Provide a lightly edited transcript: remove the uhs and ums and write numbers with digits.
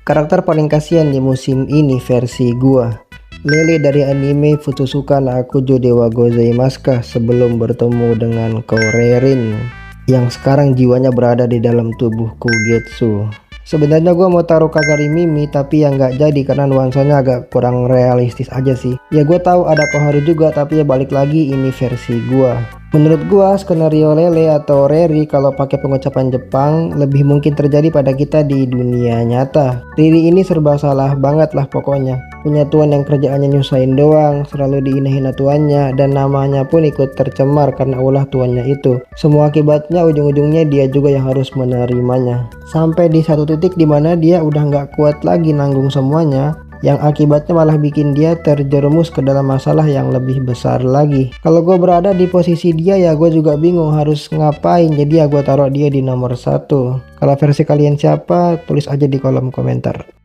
Karakter paling kasihan di musim ini versi gua, Lele dari anime Futsuka no Akujo Dewa Gozaimasu sebelum bertemu dengan Kourerin yang sekarang jiwanya berada di dalam tubuh Kugetsu. Sebenarnya gua mau taruh Kagari Mimi tapi yang nggak jadi karena nuansanya agak kurang realistis aja sih. Ya gua tahu ada Koharu juga tapi ya balik lagi ini versi gua. Menurut gua skenario Lele atau Reri kalau pakai pengucapan Jepang lebih mungkin terjadi pada kita di dunia nyata. Riri ini serba salah banget lah pokoknya. Punya tuan yang kerjaannya nyusahin doang, selalu diinahin tuannya, dan namanya pun ikut tercemar karena ulah tuannya itu. Semua akibatnya ujung-ujungnya dia juga yang harus menerimanya. Sampai di satu titik dimana dia udah nggak kuat lagi nanggung semuanya, yang akibatnya malah bikin dia terjerumus ke dalam masalah yang lebih besar lagi. Kalau gue berada di posisi dia ya gue juga bingung harus ngapain, jadi ya gue taruh dia di nomor 1. Kalau versi kalian siapa, tulis aja di kolom komentar.